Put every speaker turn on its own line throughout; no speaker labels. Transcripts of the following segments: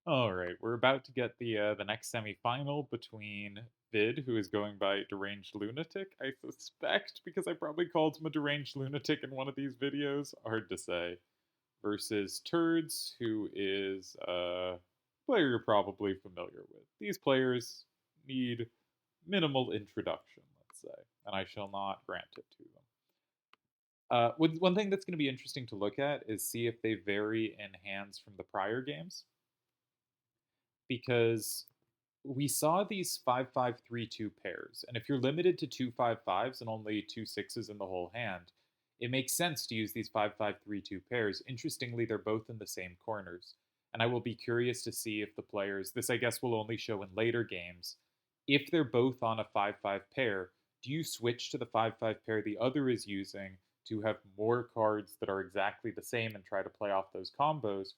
All right, we're about to get the next semifinal between Vid, who is going by Deranged Lunatic, I suspect, because I probably called him a Deranged Lunatic in one of these videos. Hard to say. Versus Turdz, who is a player you're probably familiar with. These players need minimal introduction, let's say, and I shall not grant it to them. One thing that's going to be interesting to look at is see if they vary in hands from the prior games, because we saw these 5-5-3-2 pairs, and if you're limited to two 5-5s and only two 6s in the whole hand, it makes sense to use these 5-5-3-2 pairs. Interestingly, they're both in the same corners, and I will be curious to see if the players, this I guess will only show in later games, if they're both on a 5-5 pair, do you switch to the 5-5 pair the other is using to have more cards that are exactly the same and try to play off those combos,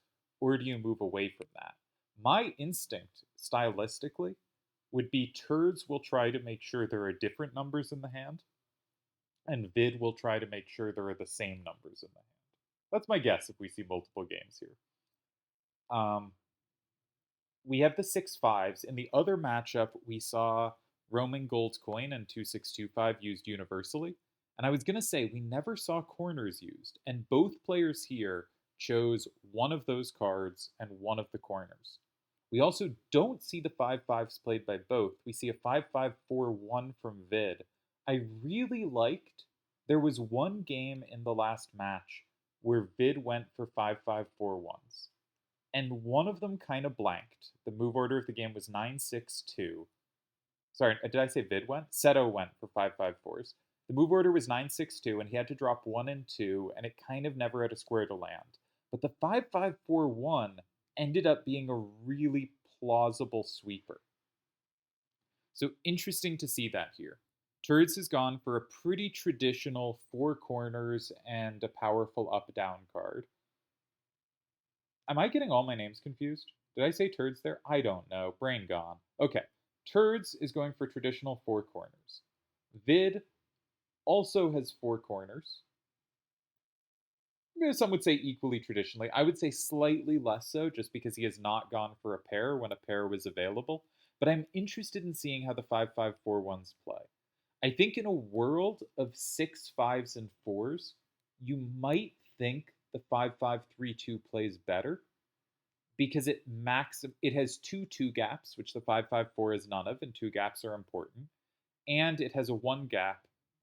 or do you move away from that? My instinct, stylistically, would be Turdz will try to make sure there are different numbers in the hand, and Vid will try to make sure there are the same numbers in the hand. That's my guess if we see multiple games here. Um, we have the 6-5s. In the other matchup, we saw Roman Gold's coin and 2625 used universally. And I was going to say, we never saw corners used. And both players here chose one of those cards and one of the corners. We also don't see the 5-5s played by both. We see a 5-5-4-1 from Vid. I really liked, there was one game in the last match where Vid went for 5-5-4-1s, and one of them kind of blanked. The move order of the game was 9-6-2. Sorry, did I say Vid went? Seto went for 5-5-4s. The move order was 9-6-2, and he had to drop 1 and 2, and it kind of never had a square to land. But the 5-5-4-1 ended up being a really plausible sweeper. So interesting to see that here. Turdz has gone for a pretty traditional four corners and a powerful up-down card. Am I getting all my names confused? Did I say Turdz there? I don't know. Brain gone. Okay. Turdz is going for traditional four corners. Vid also has four corners. Some would say equally traditionally. I would say slightly less so just because he has not gone for a pair when a pair was available. But I'm interested in seeing how the 5-5-4-1s play. I think in a world of 6-5s and 4s, you might think the 5-5-3-2 plays better because it has two gaps, which the 5-5-4 is none of, and two gaps are important. And it has a one gap,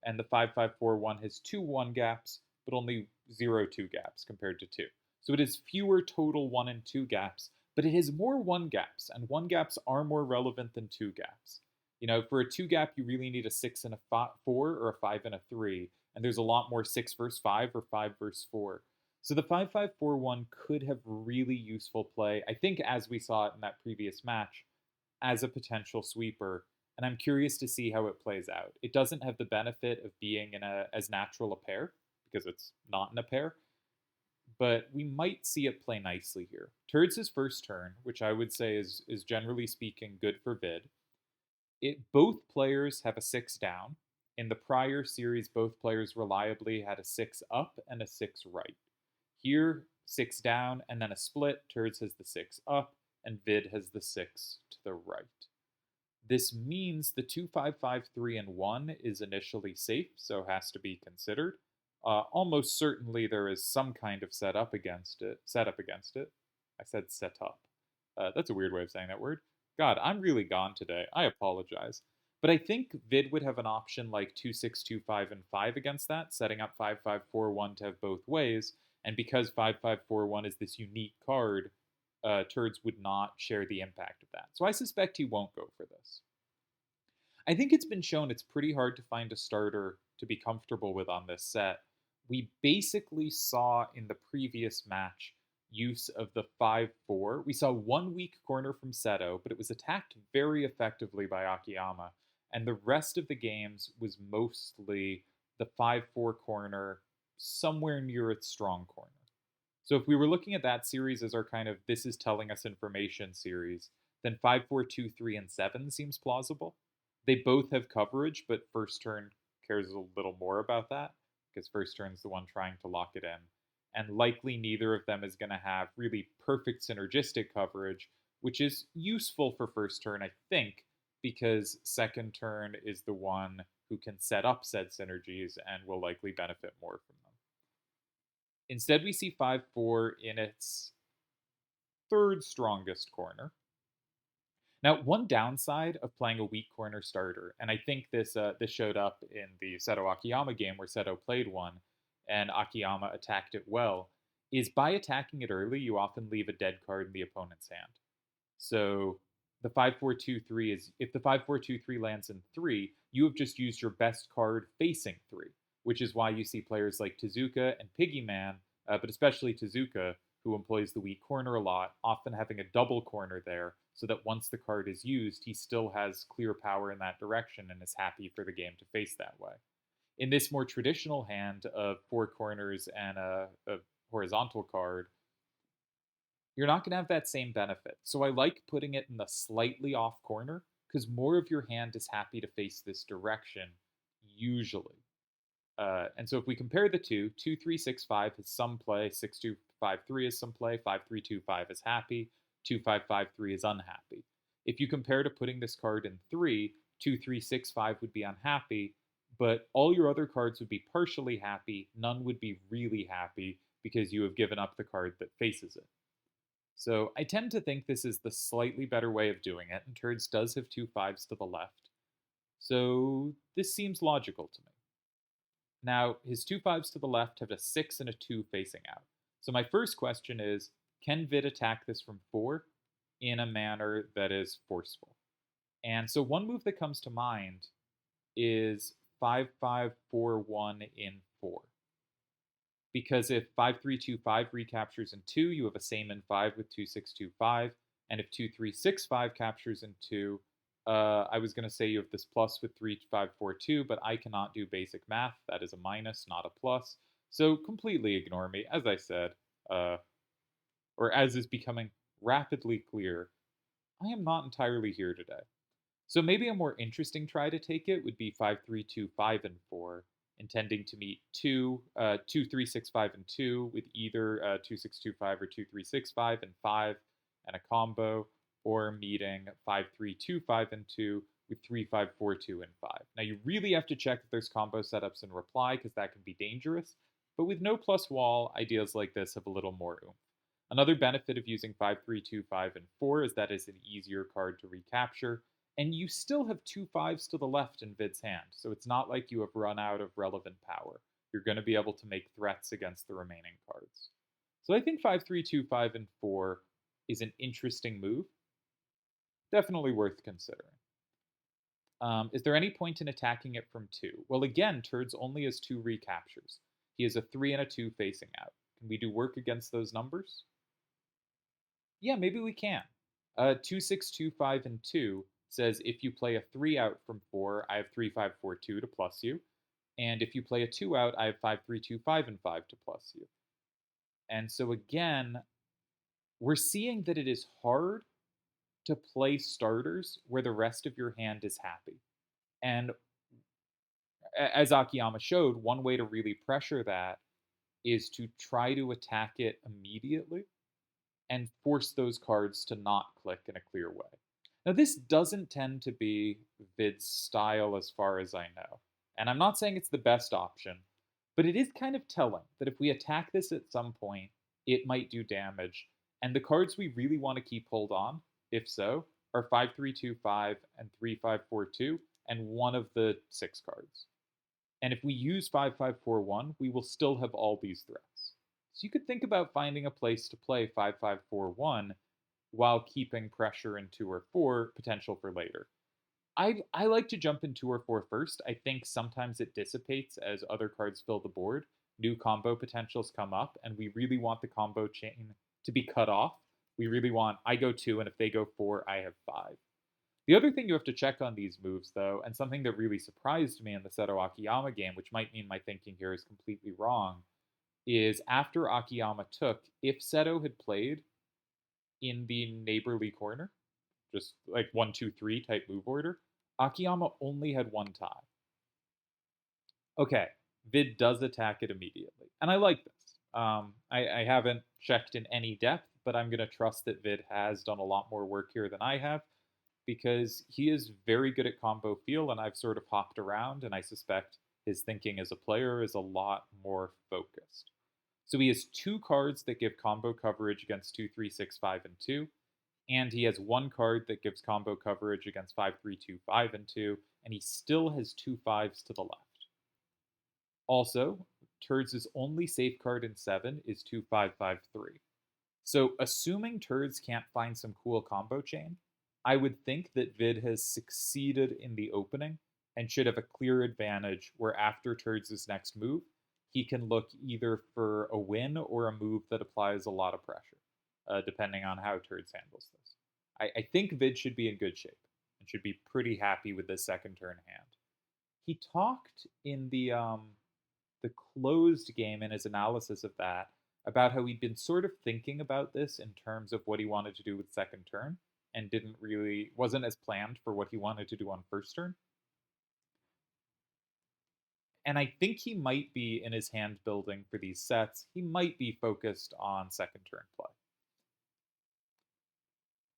and the 5-5-4-1 has two one gaps, but only 0 two gaps compared to two. So it has fewer total one and two gaps, but it has more one gaps, and one gaps are more relevant than two gaps. You know, for a two gap, you really need a 6 and a 4 or a 5 and a 3, and there's a lot more 6 versus 5 or 5 versus 4. So the 5-5-4-1 could have really useful play, I think, as we saw it in that previous match, as a potential sweeper, and I'm curious to see how it plays out. It doesn't have the benefit of being in as natural a pair, because it's not in a pair, but we might see it play nicely here. Turd's first turn, which I would say is generally speaking good for Vid. Both players have a 6 down. In the prior series, both players reliably had a 6 up and a 6 right. Here, 6 down and then a split. Turdz has the 6 up, and Vid has the 6 to the right. This means the 2-5-5-3-1 is initially safe, so has to be considered. Almost certainly there is some kind of setup against it. I said set up. That's a weird way of saying that word. God, I'm really gone today. I apologize. But I think Vid would have an option like 2-6-2-5 and 5 against that, setting up 5-5-4-1 to have both ways. And because 5-5-4-1 is this unique card, Turdz would not share the impact of that. So I suspect he won't go for this. I think it's been shown it's pretty hard to find a starter to be comfortable with on this set. We basically saw in the previous match use of the 5-4. We saw one weak corner from Seto, but it was attacked very effectively by Akiyama. And the rest of the games was mostly the 5-4 corner somewhere near its strong corner. So if we were looking at that series as our kind of this is telling us information series, then 5-4-2-3 and 7 seems plausible. They both have coverage, but first turn cares a little more about that because first turn's the one trying to lock it in. And likely neither of them is going to have really perfect synergistic coverage, which is useful for first turn, I think, because second turn is the one who can set up said synergies and will likely benefit more from them. Instead, we see 5-4 in its third strongest corner. Now, one downside of playing a weak corner starter, and I think this showed up in the Seto Akiyama game where Seto played one and Akiyama attacked it well, is by attacking it early, you often leave a dead card in the opponent's hand. So the 5-4-2-3 is, if the 5-4-2-3 lands in 3, you have just used your best card facing 3, which is why you see players like Tezuka and Piggyman, but especially Tezuka, who employs the weak corner a lot, often having a double corner there, so that once the card is used, he still has clear power in that direction and is happy for the game to face that way. In this more traditional hand of 4 corners and a horizontal card, you're not going to have that same benefit. So I like putting it in the slightly off corner because more of your hand is happy to face this direction, usually. And so if we compare the two, 2-3-6-5 has some play, 6-2-5-3 is some play, 5-3-2-5 is happy, 2-5-5-3 is unhappy. If you compare to putting this card in 3, 2-3-6-5 would be unhappy, but all your other cards would be partially happy, none would be really happy because you have given up the card that faces it. So I tend to think this is the slightly better way of doing it, and Turdz does have 2 5s to the left. So this seems logical to me. Now, his 2 5s to the left have a 6 and a 2 facing out. So my first question is, can Vid attack this from 4 in a manner that is forceful? And so one move that comes to mind is 5-5-4-1 in 4. Because if 5-3-2-5 recaptures in 2, you have a same in 5 with 2-6-2-5. And if 2-3-6-5 captures in 2, I was going to say you have this plus with 3-5-4-2, but I cannot do basic math. That is a minus, not a plus. So completely ignore me. As I said, or as is becoming rapidly clear, I am not entirely here today. So maybe a more interesting try to take it would be 5-3-2-5 and 4, intending to meet 2-3-6-5 and 2 with either 2-6-2-5 or 2-3-6-5 and 5 and a combo, or meeting 5-3-2-5 and 2 with 3-5-4-2 and 5. Now you really have to check if there's combo setups in reply because that can be dangerous, but with no plus wall, ideas like this have a little more oomph. Another benefit of using 5-3-2-5 and 4 is that it's an easier card to recapture, and you still have 2 5s to the left in Vid's hand, so it's not like you have run out of relevant power. You're going to be able to make threats against the remaining cards. So I think 5-3-2-5 and 4 is an interesting move. Definitely worth considering. Is there any point in attacking it from 2? Well, again, Turdz only has 2 recaptures. He has a 3 and a 2 facing out. Can we do work against those numbers? Yeah, maybe we can. 2-6-2-5 and 2 says if you play a 3 out from 4, I have 3-5-4-2 to plus you. And if you play a 2 out, I have 5-3-2-5 and 5 to plus you. And so again, we're seeing that it is hard to play starters where the rest of your hand is happy. And as Akiyama showed, one way to really pressure that is to try to attack it immediately and force those cards to not click in a clear way. Now, this doesn't tend to be Vid's style as far as I know. And I'm not saying it's the best option, but it is kind of telling that if we attack this at some point, it might do damage. And the cards we really want to keep hold on, if so, are 5-3-2-5 and 3-5-4-2, and one of the 6 cards. And if we use 5-5-4-1, we will still have all these threats. So you could think about finding a place to play 5-5-4-1 while keeping pressure in 2 or 4, potential for later. I like to jump in 2 or 4 first. I think sometimes it dissipates as other cards fill the board. New combo potentials come up, and we really want the combo chain to be cut off. We really want, I go 2, and if they go 4, I have 5. The other thing you have to check on these moves, though, and something that really surprised me in the Seto Akiyama game, which might mean my thinking here is completely wrong, is after Akiyama took, if Seto had played in the neighborly corner, just like 1-2-3 type move order, Akiyama only had 1 tie. Okay, Vid does attack it immediately, and I like this. I haven't checked in any depth, but I'm going to trust that Vid has done a lot more work here than I have because he is very good at combo feel, and I've sort of hopped around, and I suspect his thinking as a player is a lot more focused. So he has two cards that give combo coverage against 2, 3, 6, 5, and 2, and he has one card that gives combo coverage against 5, 3, 2, 5, and 2, and he still has two fives to the left. Also, Turdz' only safe card in 7 is 2, 5, 5, 3. So, assuming Turdz can't find some cool combo chain, I would think that Vid has succeeded in the opening and should have a clear advantage where after Turdz' next move, he can look either for a win or a move that applies a lot of pressure, depending on how Turdz handles this. I think Vid should be in good shape and should be pretty happy with this second turn hand. He talked in the closed game in his analysis of that about how he'd been sort of thinking about this in terms of what he wanted to do with second turn and wasn't as planned for what he wanted to do on first turn. And I think he might be in his hand building for these sets, he might be focused on second turn play.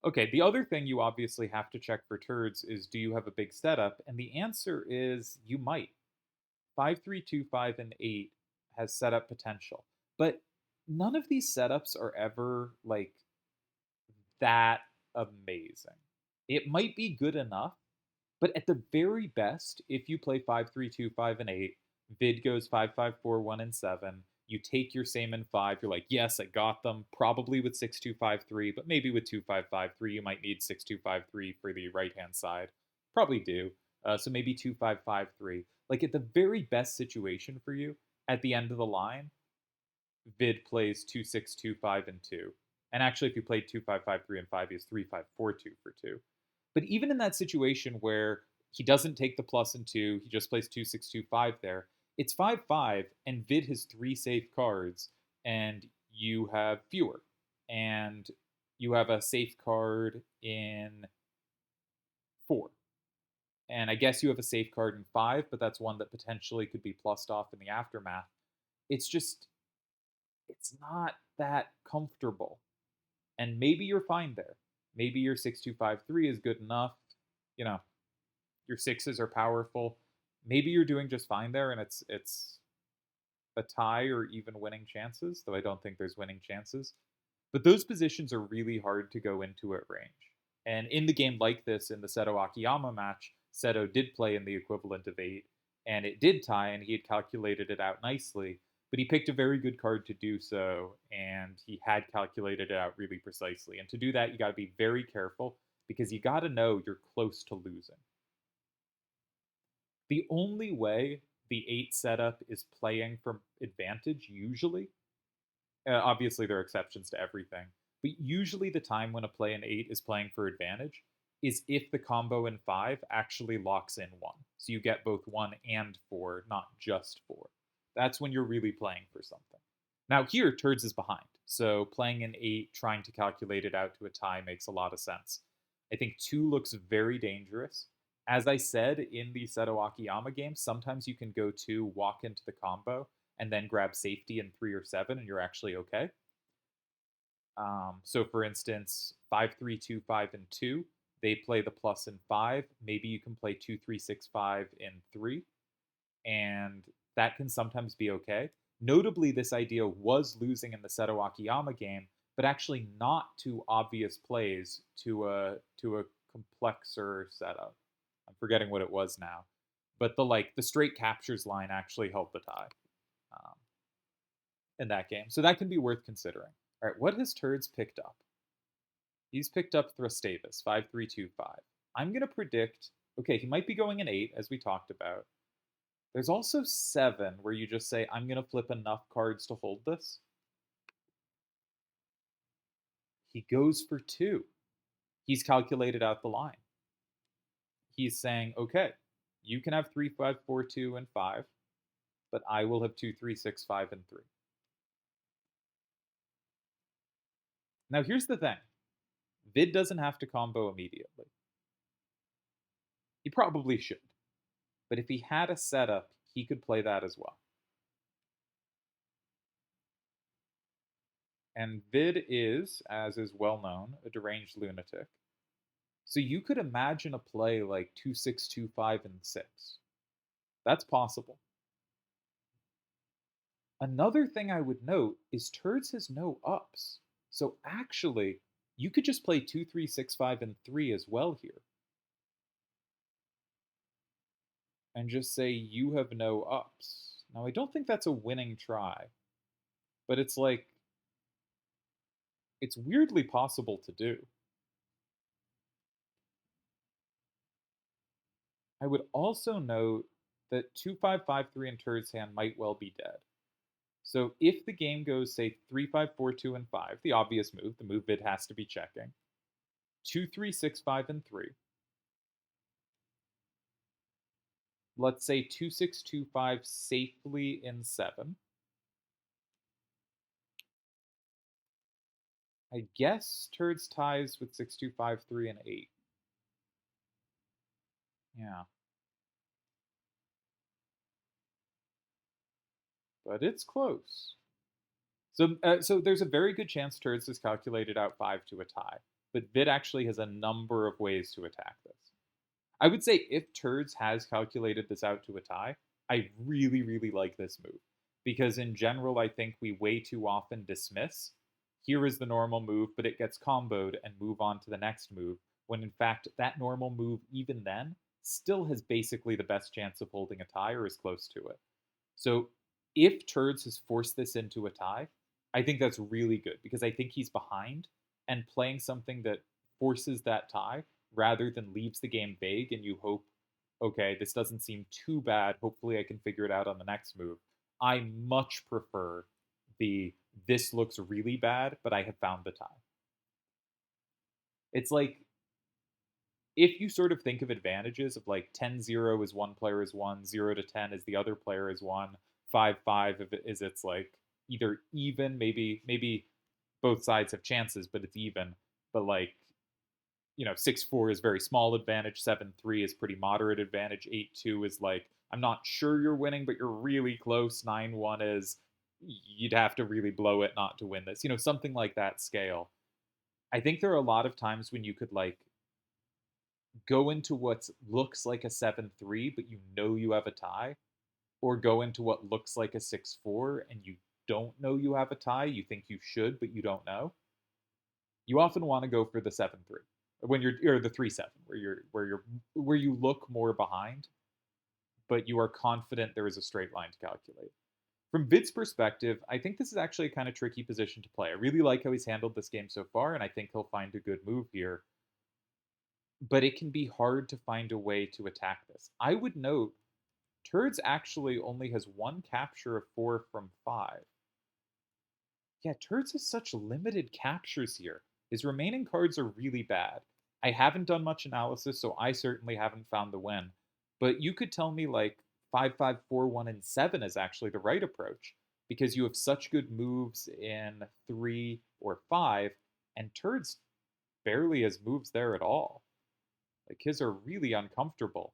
Okay, the other thing you obviously have to check for Turdz is do you have a big setup? And the answer is you might. 5, 3, 2, 5, and 8 has setup potential. But none of these setups are ever like that amazing. It might be good enough, but at the very best, if you play 5, 3, 2, 5, and 8, Vid goes 5, 5, 4, 1, and 7. You take your same in 5. You're like, yes, I got them. Probably with 6, 2, 5, 3, but maybe with 2, 5, 5, 3, you might need 6, 2, 5, 3 for the right hand side. Probably do. So maybe 2, 5, 5, 3. Like at the very best situation for you, at the end of the line, Vid plays 2, 6, 2, 5, and 2. And actually, if you played 2, 5, 5, 3, and 5, he has 3, 5, 4, 2 for 2. But even in that situation where he doesn't take the plus and 2, he just plays 2, 6, 2, 5 there, it's 5, 5, and Vid has 3 safe cards, and you have fewer. And you have a safe card in 4. And I guess you have a safe card in 5, but that's one that potentially could be plussed off in the aftermath. It's just, it's not that comfortable. And maybe you're fine there. Maybe your 6-2-5-3 is good enough. You know, your 6s are powerful. Maybe you're doing just fine there, and it's a tie or even winning chances, though I don't think there's winning chances. But those positions are really hard to go into at range. And in the game like this, in the Seto Akiyama match, Seto did play in the equivalent of 8, and it did tie, and he had calculated it out nicely. But he picked a very good card to do so, and he had calculated it out really precisely. And to do that, you got to be very careful, because you got to know you're close to losing. The only way the 8 setup is playing from advantage, usually, obviously there are exceptions to everything, but usually the time when a play in 8 is playing for advantage is if the combo in 5 actually locks in 1. So you get both 1 and 4, not just 4. That's when you're really playing for something. Now here, Turdz is behind, so playing in 8, trying to calculate it out to a tie makes a lot of sense. I think 2 looks very dangerous. As I said in the Seto Akiyama game, sometimes you can go 2, walk into the combo, and then grab safety in 3 or 7, and you're actually okay. So for instance, 5, 3, 2, 5, and 2, they play the plus in 5. Maybe you can play 2, 3, 6, 5 in 3, and that can sometimes be okay. Notably, this idea was losing in the Seto Akiyama game, but actually not to obvious plays to a complexer setup. I'm forgetting what it was now, but the straight captures line actually held the tie in that game, so that can be worth considering. All right, what has Turdz picked up? He's picked up Thrustavis, 5, 3, 2, 5. I'm gonna predict. Okay, he might be going in 8, as we talked about. There's also 7, where you just say, I'm gonna flip enough cards to hold this. He goes for 2. He's calculated out the line. He's saying, okay, you can have 3, 5, 4, 2, and 5, but I will have 2, 3, 6, 5, and 3. Now here's the thing. Vid doesn't have to combo immediately. He probably should. But if he had a setup, he could play that as well. And Vid is, as is well known, a deranged lunatic. So you could imagine a play like 2-6, 2-5, and 6. That's possible. Another thing I would note is Turdz has no ups. So actually, you could just play 2-3-6-5 and 3 as well here. And just say you have no ups. Now, I don't think that's a winning try, but it's like, it's weirdly possible to do. I would also note that 2-5-5-3 and Turd's hand might well be dead. So if the game goes, say, 3-5-4-2 and 5, the obvious move, the move Vid has to be checking, 2-3-6-5 and 3. Let's say 2-6-2-5 safely in 7. I guess Turd's ties with 6-2-5-3 and 8. Yeah. But it's close. So there's a very good chance Turdz has calculated out 5 to a tie, but Vid actually has a number of ways to attack this. I would say if Turdz has calculated this out to a tie, I really, really like this move. Because in general, I think we way too often dismiss, here is the normal move, but it gets comboed and move on to the next move, when in fact, that normal move, even then, still has basically the best chance of holding a tie or is close to it. So if Turdz has forced this into a tie, I think that's really good because I think he's behind, and playing something that forces that tie rather than leaves the game vague and you hope, okay, this doesn't seem too bad. Hopefully, I can figure it out on the next move. I much prefer the this looks really bad, but I have found the tie. It's like if you sort of think of advantages of like 10-0 is one player is one, 0 to 10 is the other player is one, 5-5 if it is it's like either even, maybe both sides have chances, but it's even. But like, 6-4 is very small advantage, 7-3 is pretty moderate advantage, 8-2 is like, I'm not sure you're winning, but you're really close, 9-1 is you'd have to really blow it not to win this. Something like that scale. I think there are a lot of times when you could like go into what looks like a 7-3, but you have a tie, or go into what looks like a 6-4 and you don't know you have a tie, you think you should, but you don't know. You often want to go for the 7-3 when or the 3-7 where you look more behind, but you are confident there is a straight line to calculate. From Vid's perspective, I think this is actually a kind of tricky position to play. I really like how he's handled this game so far, and I think he'll find a good move here. But it can be hard to find a way to attack this. I would note Turdz actually only has one capture of 4 from 5. Yeah, Turdz has such limited captures here. His remaining cards are really bad. I haven't done much analysis, so I certainly haven't found the win. But you could tell me like 5-5-4-1 and 7 is actually the right approach because you have such good moves in 3 or 5, and Turdz barely has moves there at all. Like his are really uncomfortable.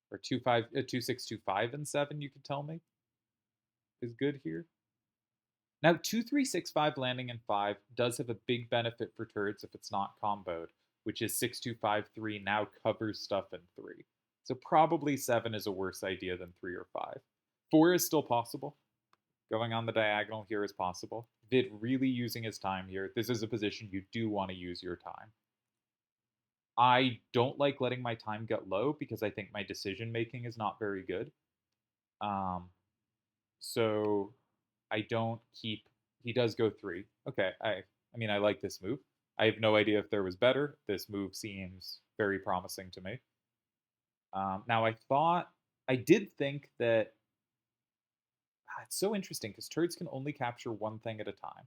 Or 2-6-2-5 and 7, you could tell me is good here. Now 2-3-6-5 landing in 5 does have a big benefit for Turdz if it's not comboed, which is 6-2-5-3 now covers stuff in 3. So probably 7 is a worse idea than 3 or 5. 4 is still possible. Going on the diagonal here is possible. Vid really using his time here. This is a position you do want to use your time. I don't like letting my time get low because I think my decision making is not very good. So I don't keep. He does go 3. Okay, I mean I like this move. I have no idea if there was better. This move seems very promising to me. Now I did think that it's so interesting because Turdz can only capture one thing at a time.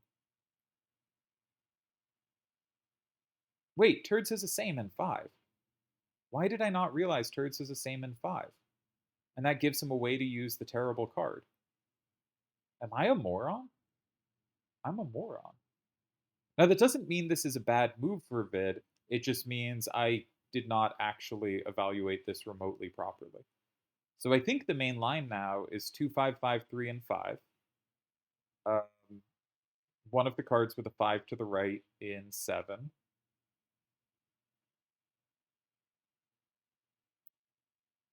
Wait, Turdz has a same in 5. Why did I not realize Turdz has a same in 5? And that gives him a way to use the terrible card. Am I a moron? I'm a moron. Now, that doesn't mean this is a bad move for Vid. It just means I did not actually evaluate this remotely properly. So I think the main line now is 2, 5, 5, 3, and 5. Um, one of the cards with a 5 to the right in 7.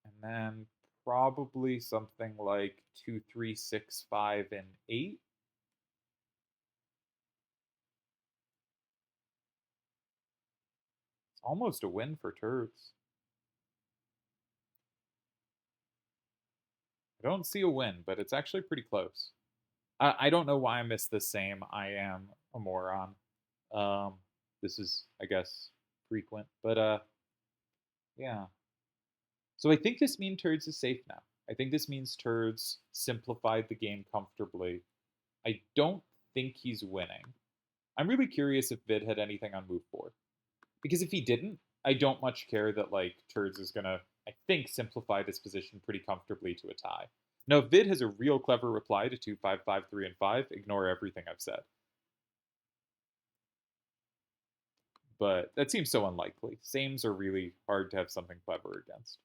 And then probably something like 2, 3, 6, 5, and 8. It's almost a win for Turdz. I don't see a win, but it's actually pretty close. I don't know why I missed the same. I am a moron. Um, this is, I guess, frequent, but yeah. So I think this means Turdz is safe now. I think this means Turdz simplified the game comfortably. I don't think he's winning. I'm really curious if Vid had anything on move 4. Because if he didn't, I don't much care that like Turdz is gonna, I think, simplify this position pretty comfortably to a tie. Now, if Vid has a real clever reply to 2, 5, 5, 3, and 5, ignore everything I've said. But that seems so unlikely. Sames are really hard to have something clever against.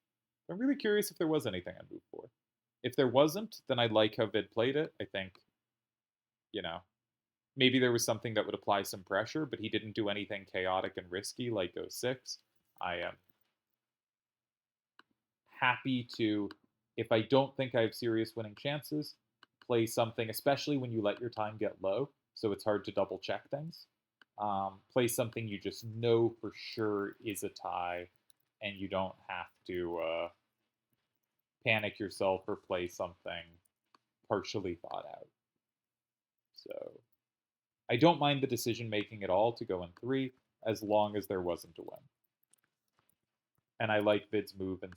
I'm really curious if there was anything on move 4. If there wasn't, then I like how Vid played it. I think, you know, maybe there was something that would apply some pressure, but he didn't do anything chaotic and risky like go 6. I am happy to, if I don't think I have serious winning chances, play something, especially when you let your time get low, so it's hard to double check things. Play something you just know for sure is a tie, and you don't have to panic yourself or play something partially thought out. So I don't mind the decision making at all to go in 3, as long as there wasn't a win. And I like Vid's move in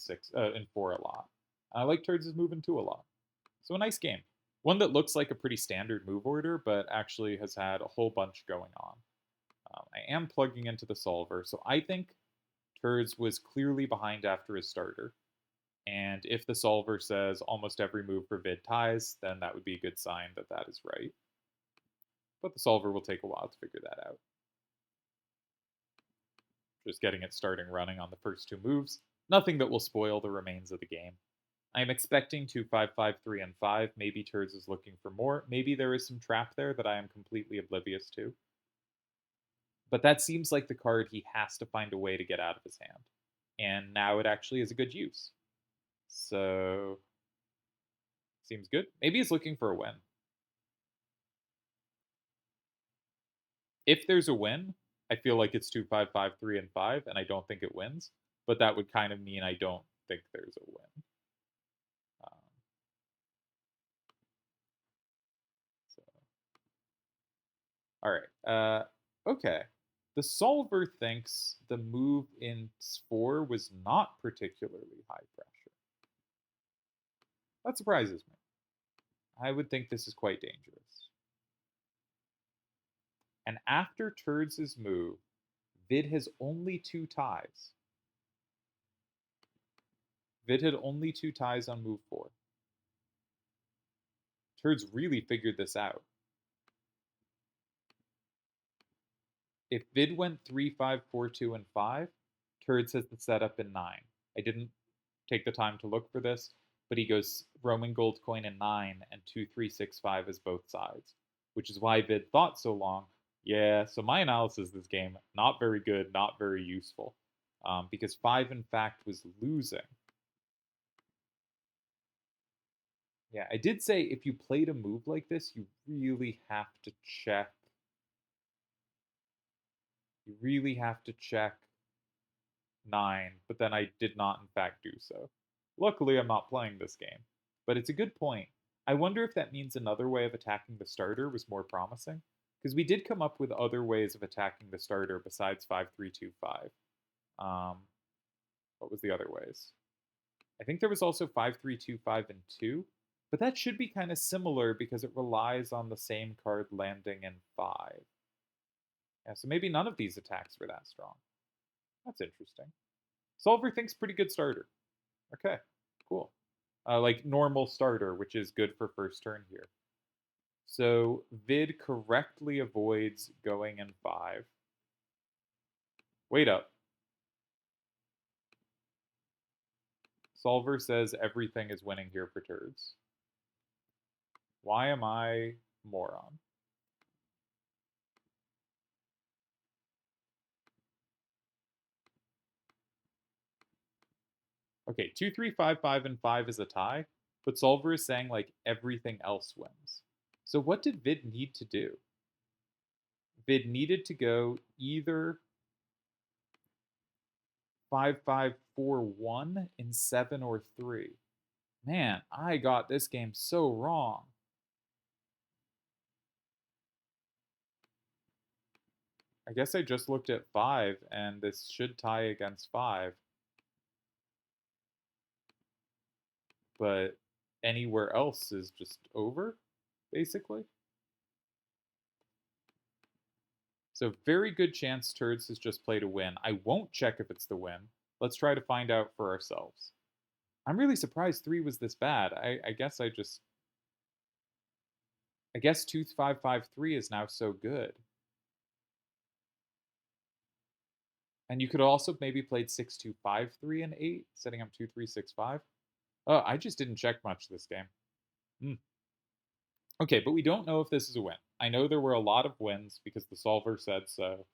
4 a lot. I like Turd's move in 2 a lot. So a nice game. One that looks like a pretty standard move order, but actually has had a whole bunch going on. I am plugging into the solver, so I think Turdz was clearly behind after his starter. And if the solver says almost every move for Vid ties, then that would be a good sign that that is right. But the solver will take a while to figure that out. Just getting it starting running on the first 2 moves, nothing that will spoil the remains of the game. I am expecting 2, 5, 5, 3, and 5. Maybe Turdz is looking for more. Maybe there is some trap there that I am completely oblivious to. But that seems like the card he has to find a way to get out of his hand. And now it actually is a good use. So, seems good. Maybe he's looking for a win. If there's a win, I feel like it's 2, 5, 5, 3, and 5, and I don't think it wins. But that would kind of mean I don't think there's a win. So. All right. Okay. The solver thinks the move in 4 was not particularly high pressure. That surprises me. I would think this is quite dangerous. And after Turd's move, Vid has only 2 ties. Vid had only 2 ties on move 4. Turdz really figured this out. If Vid went 3, 5, 4, 2, and 5, Turdz has the setup in 9. I didn't take the time to look for this, but he goes Roman gold coin in 9 and 2, 3, 6, 5 as both sides, which is why Vid thought so long. Yeah, so my analysis of this game, not very good, not very useful, because 5 in fact was losing. Yeah, I did say if you played a move like this, you really have to check. You really have to check 9, but then I did not in fact do so. Luckily, I'm not playing this game, but it's a good point. I wonder if that means another way of attacking the starter was more promising, because we did come up with other ways of attacking the starter besides 5, 3, 2, 5. What was the other ways? I think there was also 5, 3, 2, 5, and 2, but that should be kind of similar because it relies on the same card landing in 5. Yeah, so maybe none of these attacks were that strong. That's interesting. Solver thinks pretty good starter. Okay, cool. Like normal starter, which is good for first turn here. So Vid correctly avoids going in 5. Wait up. Solver says everything is winning here for Turdz. Why am I moron? Okay, 2, 3, 5, 5, and 5 is a tie, but Solver is saying like everything else wins. So what did Vid need to do? Vid needed to go either 5, 5, 4, 1 in 7 or 3. Man, I got this game so wrong. I guess I just looked at 5, and this should tie against 5. But anywhere else is just over, basically. So very good chance Turdz has just played a win. I won't check if it's the win. Let's try to find out for ourselves. I'm really surprised 3 was this bad. I guess 2553 is now so good. And you could also maybe played 6253 and 8, setting up 2365. Oh, I just didn't check much this game. Okay, but we don't know if this is a win. I know there were a lot of wins because the solver said so,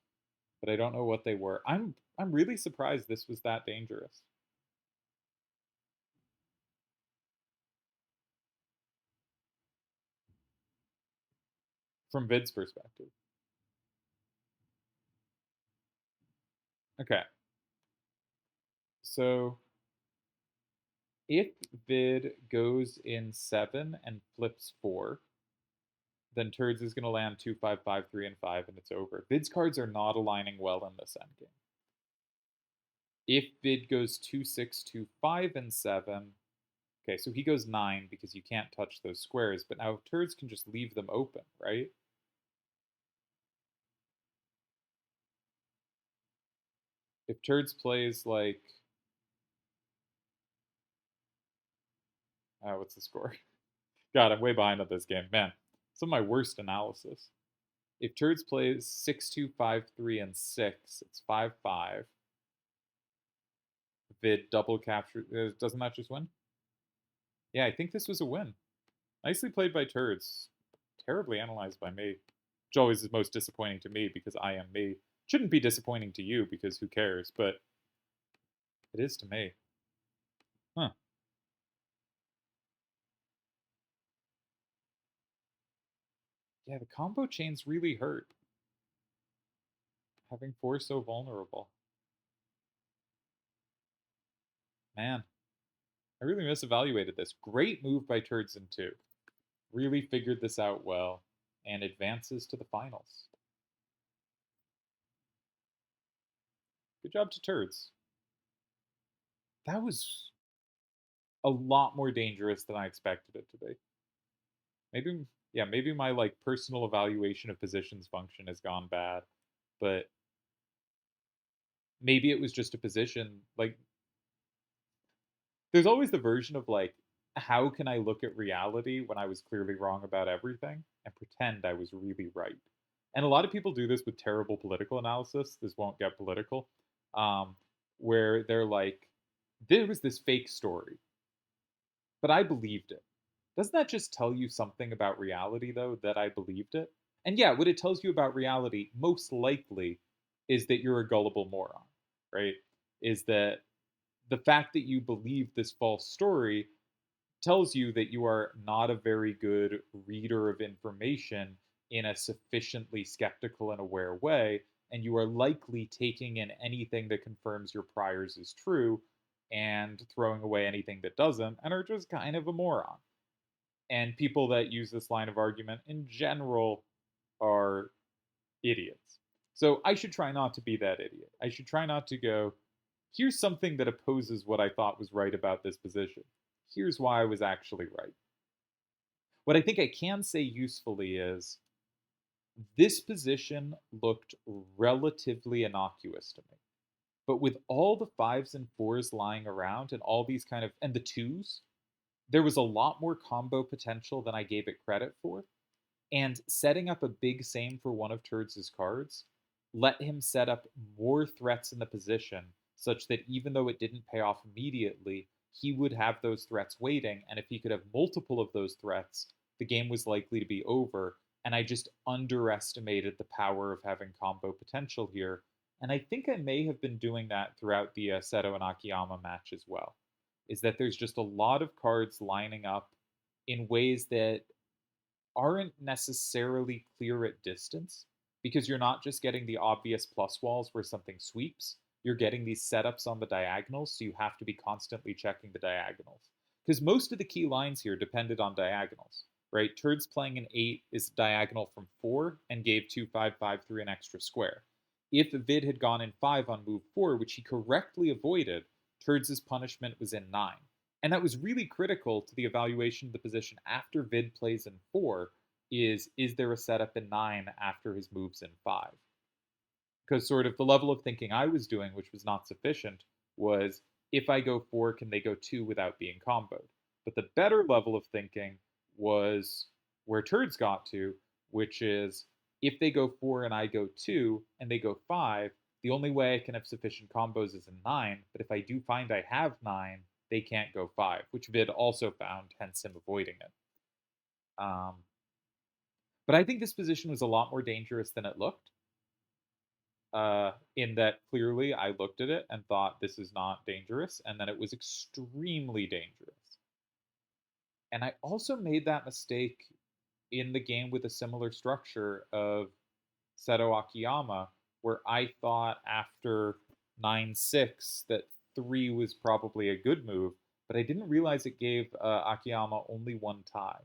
but I don't know what they were. I'm really surprised this was that dangerous. From Vid's perspective. Okay. So if Vid goes in 7 and flips 4, then Turdz is going to land 2, 5, 5, 3, and 5, and it's over. Vid's cards are not aligning well in this endgame. If Vid goes 2, 6, 2, 5, and 7, okay, so he goes 9 because you can't touch those squares, but now Turdz can just leave them open, right? If Turdz plays like, what's the score? God, I'm way behind on this game. Man, some of my worst analysis. If Turdz plays 6, 2, 5, 3, and 6, it's 5, 5. Vid double capture. Doesn't that just win? Yeah, I think this was a win. Nicely played by Turdz. Terribly analyzed by me. Which always is most disappointing to me because I am me. Shouldn't be disappointing to you because who cares, but it is to me. Huh. Yeah, the combo chains really hurt. Having 4 so vulnerable. Man, I really misevaluated this. Great move by Turdz in 2. Really figured this out well and advances to the finals. Good job to Turdz. That was a lot more dangerous than I expected it to be. Maybe my like personal evaluation of positions function has gone bad, but maybe it was just a position like there's always the version of like how can I look at reality when I was clearly wrong about everything and pretend I was really right. And a lot of people do this with terrible political analysis. This won't get political. Um, where they're like, there was this fake story, but I believed it. Doesn't that just tell you something about reality, though, that I believed it? And yeah, what it tells you about reality most likely is that you're a gullible moron, right? Is that the fact that you believe this false story tells you that you are not a very good reader of information in a sufficiently skeptical and aware way, and you are likely taking in anything that confirms your priors is true and throwing away anything that doesn't, and are just kind of a moron. And people that use this line of argument in general are idiots. So I should try not to be that idiot. I should try not to go, here's something that opposes what I thought was right about this position. Here's why I was actually right. What I think I can say usefully is this position looked relatively innocuous to me. But with all the 5s and 4s lying around and all these kind of, and the 2s, there was a lot more combo potential than I gave it credit for. And setting up a big same for one of Turdz's cards let him set up more threats in the position such that even though it didn't pay off immediately, he would have those threats waiting, and if he could have multiple of those threats, the game was likely to be over. And I just underestimated the power of having combo potential here. And I think I may have been doing that throughout the Seto and Akiyama match as well. Is that there's just a lot of cards lining up in ways that aren't necessarily clear at distance, because you're not just getting the obvious plus walls where something sweeps, you're getting these setups on the diagonals, so you have to be constantly checking the diagonals. Because most of the key lines here depended on diagonals, right? Turdz playing an 8 is diagonal from 4 and gave 2-5-5 through an extra square. If Vid had gone in 5 on move 4, which he correctly avoided, Turdz's punishment was in 9. And that was really critical to the evaluation of the position after Vid plays in 4, is there a setup in 9 after his moves in 5? Because sort of the level of thinking I was doing, which was not sufficient, was if I go 4, can they go 2 without being comboed? But the better level of thinking was where Turdz got to, which is if they go 4 and I go 2 and they go 5, the only way I can have sufficient combos is in 9, but if I do find I have 9, they can't go 5, which Vid also found, hence him avoiding it. But I think this position was a lot more dangerous than it looked, in that clearly I looked at it and thought this is not dangerous, and then it was extremely dangerous. And I also made that mistake in the game with a similar structure of Seto Akiyama, where I thought after 9-6 that 3 was probably a good move, but I didn't realize it gave Akiyama only one tie.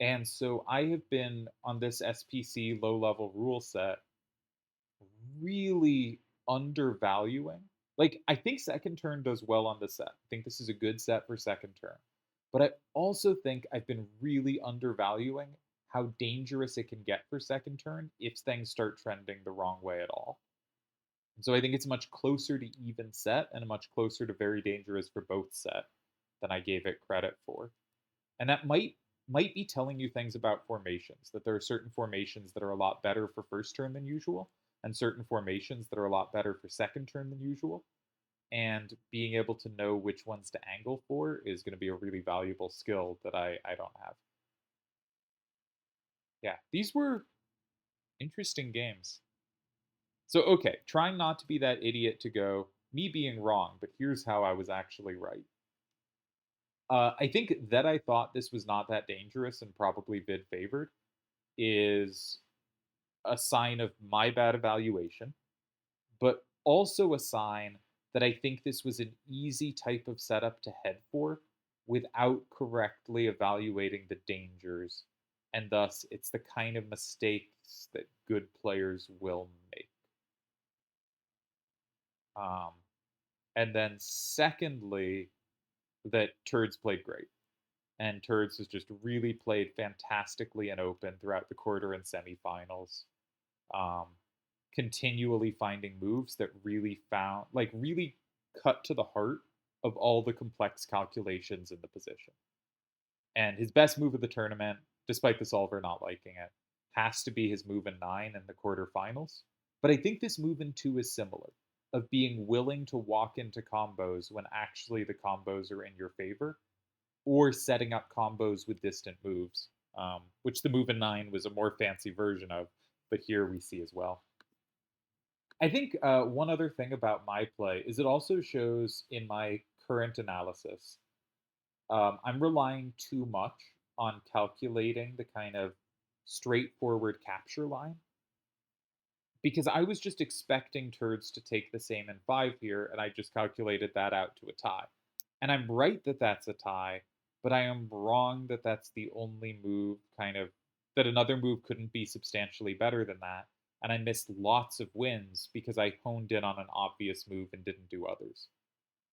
And so I have been on this SPC low-level rule set really undervaluing. Like, I think second turn does well on the set. I think this is a good set for second turn. But I also think I've been really undervaluing how dangerous it can get for second turn if things start trending the wrong way at all. And so I think it's much closer to even set and much closer to very dangerous for both set than I gave it credit for. And that might be telling you things about formations, that there are certain formations that are a lot better for first turn than usual, and certain formations that are a lot better for second turn than usual. And being able to know which ones to angle for is going to be a really valuable skill that I don't have. Yeah, these were interesting games. So, okay, trying not to be that idiot to go, me being wrong, but here's how I was actually right. I think that I thought this was not that dangerous and probably Vid favored is a sign of my bad evaluation, but also a sign that I think this was an easy type of setup to head for without correctly evaluating the dangers, and thus it's the kind of mistakes that good players will make. And then secondly, that Turdz played great. And Turdz has just really played fantastically and open throughout the quarter and semifinals. Continually finding moves that really cut to the heart of all the complex calculations in the position. And his best move of the tournament, despite the solver not liking it, has to be his move in 9 in the quarterfinals. But I think this move in 2 is similar, of being willing to walk into combos when actually the combos are in your favor, or setting up combos with distant moves, which the move in 9 was a more fancy version of, but here we see as well. I think one other thing about my play is it also shows in my current analysis, I'm relying too much on calculating the kind of straightforward capture line, because I was just expecting Turdz to take the same in 5 here, and I just calculated that out to a tie. And I'm right that that's a tie, but I am wrong that that's the only move that another move couldn't be substantially better than that. And I missed lots of wins because I honed in on an obvious move and didn't do others.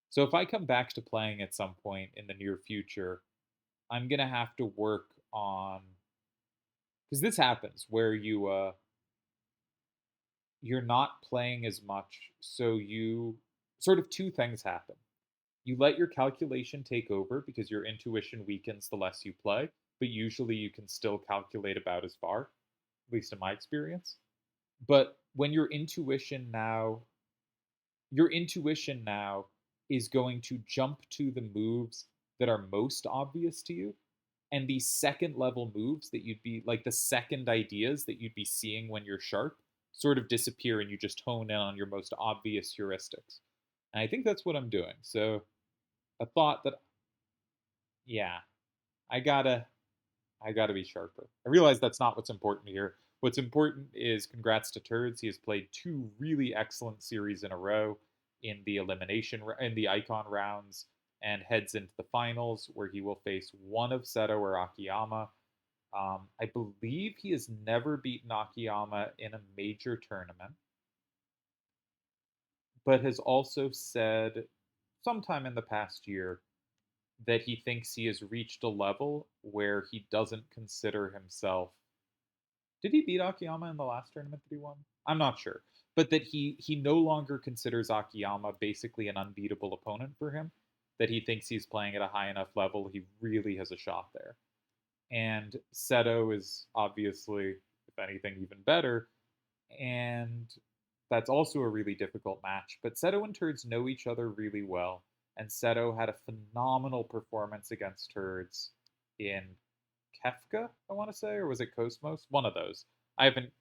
So if I come back to playing at some point in the near future, I'm going to have to work on, because this happens where you're not playing as much, so you sort of two things happen. You let your calculation take over because your intuition weakens the less you play, but usually you can still calculate about as far, at least in my experience. But when your intuition now is going to jump to the moves that are most obvious to you. And the second level moves that you'd be like the second ideas that you'd be seeing when you're sharp sort of disappear and you just hone in on your most obvious heuristics. And I think that's what I'm doing. So a thought that, yeah, I gotta I gotta be sharper. I realize that's not what's important here. What's important is congrats to Turdz. He has played two really excellent series in a row in the in the icon rounds and heads into the finals where he will face one of Seto or Akiyama. I believe he has never beaten Akiyama in a major tournament, but has also said sometime in the past year that he thinks he has reached a level where he doesn't consider himself. Did he beat Akiyama in the last tournament that he won? I'm not sure, but that he no longer considers Akiyama basically an unbeatable opponent for him. That he thinks he's playing at a high enough level, he really has a shot there. And Seto is obviously, if anything, even better. And that's also a really difficult match. But Seto and Turdz know each other really well. And Seto had a phenomenal performance against Turdz in Kefka, I want to say, or was it Cosmos? One of those. I haven't.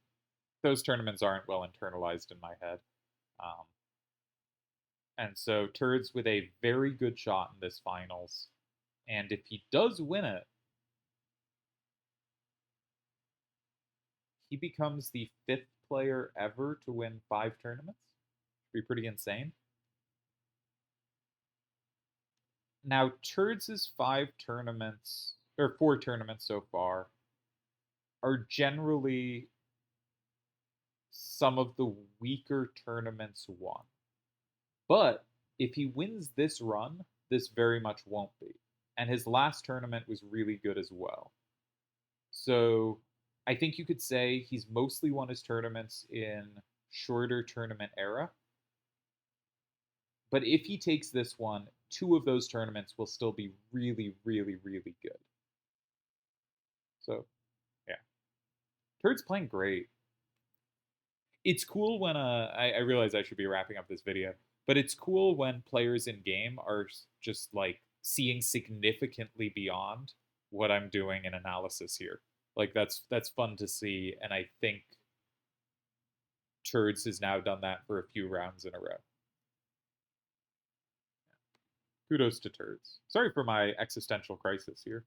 Those tournaments aren't well internalized in my head. Um, and so Turdz with a very good shot in this finals. And if he does win it, he becomes the fifth player ever to win 5 tournaments. Be pretty insane. Now, Turdz's 5 tournaments, or 4 tournaments so far, are generally some of the weaker tournaments won. But if he wins this run, this very much won't be. And his last tournament was really good as well. So I think you could say he's mostly won his tournaments in shorter tournament era. But if he takes this one, 2 of those tournaments will still be really, really, really good. So, yeah. Turd's playing great. It's cool when I realize I should be wrapping up this video, but it's cool when players in game are just like seeing significantly beyond what I'm doing in analysis here. Like that's fun to see, and I think Turdz has now done that for a few rounds in a row. Kudos to Turdz. Sorry for my existential crisis here.